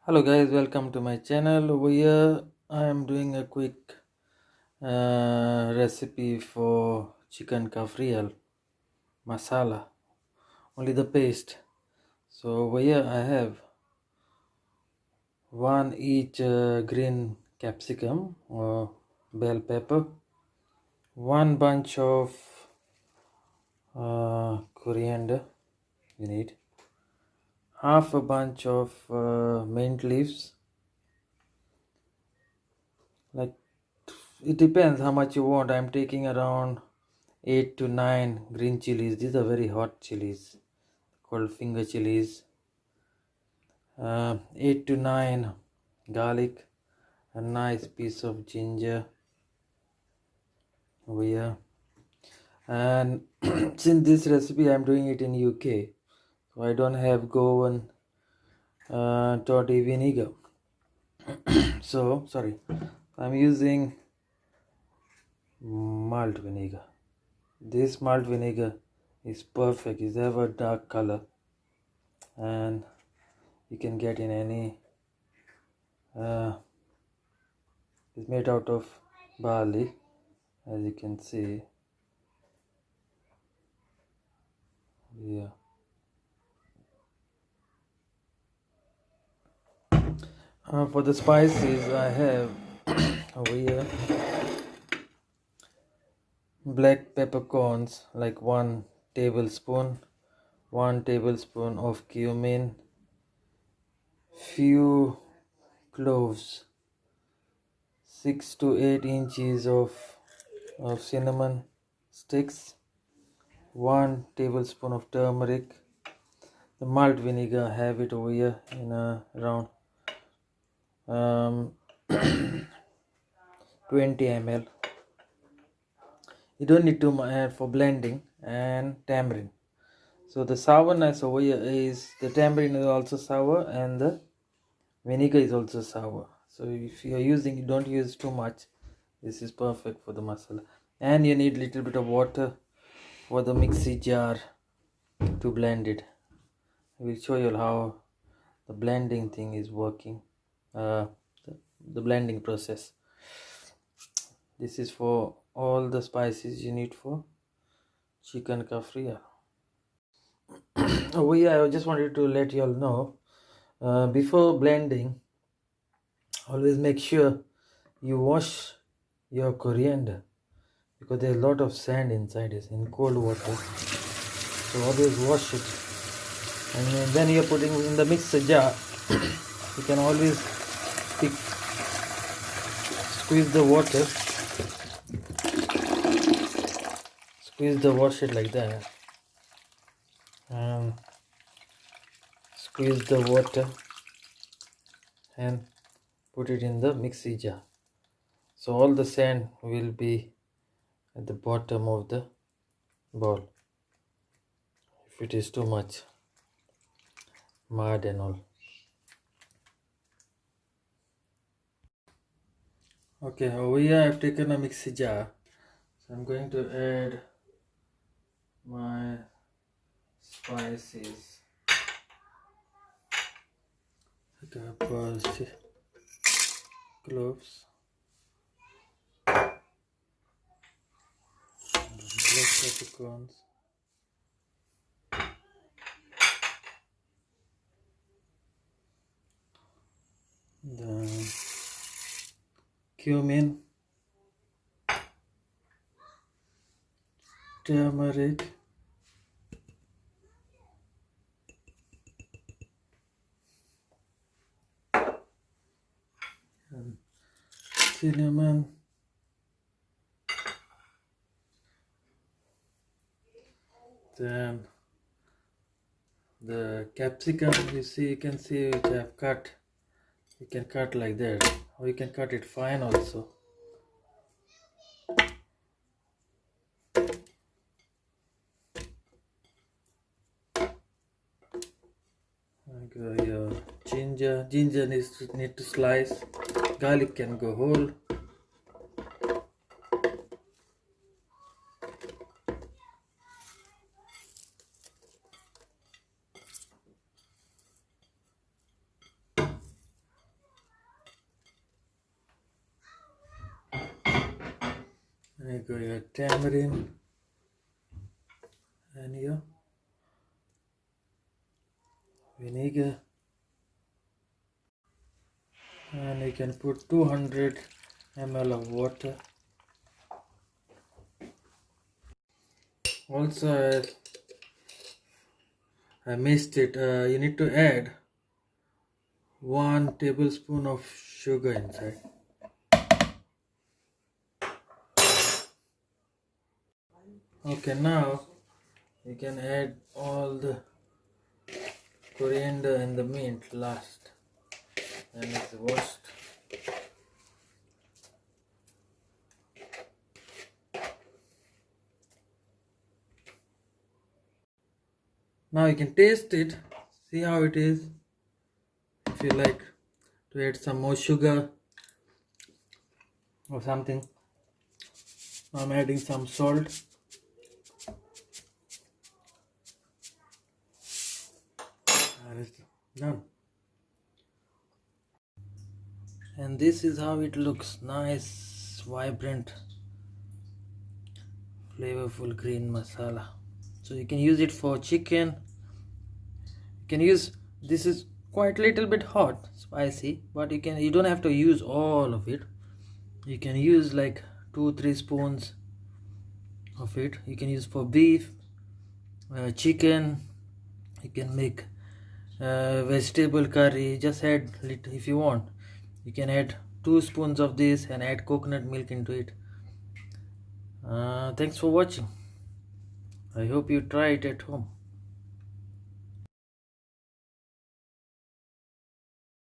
Hello guys, welcome to my channel. Over here I am doing a quick recipe for chicken Cafereal masala, only the paste. So over here I have one each green capsicum or bell pepper, one bunch of coriander you need, half a bunch of mint leaves, like it depends how much you want. I'm taking around 8 to 9 green chilies. These are very hot chilies called finger chilies. 8 to 9 garlic, a nice piece of ginger over here. And since this recipe I'm doing it in UK, so I don't have Goan toddy vinegar. So sorry, I'm using malt vinegar. This malt vinegar is perfect. It's ever dark color, and you can get in any it's made out of barley, as you can see here. For the spices I have over here black peppercorns, like 1 tablespoon, 1 tablespoon of cumin, few cloves, 6 to 8 inches of cinnamon sticks, 1 tablespoon of turmeric. The malt vinegar I have it over here in around 20 ml. You don't need too much for blending, and tamarind. So the sourness over here is, the tamarind is also sour and the vinegar is also sour. So if you are using, you don't use too much. This is perfect for the masala. And you need little bit of water for the mixie jar to blend it. I will show you how the blending thing is working, the blending process. This is for all the spices you need for chicken Cafereal. Over here I just wanted to let you all know, before blending, always make sure you wash your coriander, because there's a lot of sand inside it in cold water. So always wash it, and when you're putting in the mixer jar, you can always squeeze the water, wash it like that, and squeeze the water and put it in the mixie jar. So all the sand will be at the bottom of the bowl if it is too much mud and all. Okay, over here I've taken a mixie jar, so I'm going to add my spices. A couple of cloves, black peppercorns, the cumin, turmeric, and cinnamon, then the capsicum. You can see which I have cut. You can cut like that, or you can cut it fine also. Like your ginger need to slice. Garlic can go whole. And you got your tamarind and your vinegar, and you can put 200 ml of water. Also, I missed it. You need to add 1 tablespoon of sugar inside. Okay, now you can add all the coriander and the mint last, and it's washed. Now you can taste it, see how it is. If you like to add some more sugar or something, I'm adding some salt. And it's done. And this is how it looks. Nice, vibrant, flavorful green masala. So you can use it for chicken. You can use, this is quite little bit hot, spicy, but you don't have to use all of it. You can use like 2-3 spoons of it. You can use for beef, chicken. You can make vegetable curry. Just add little if you want. You can add 2 spoons of this and add coconut milk into it. Thanks for watching. I hope you try it at home.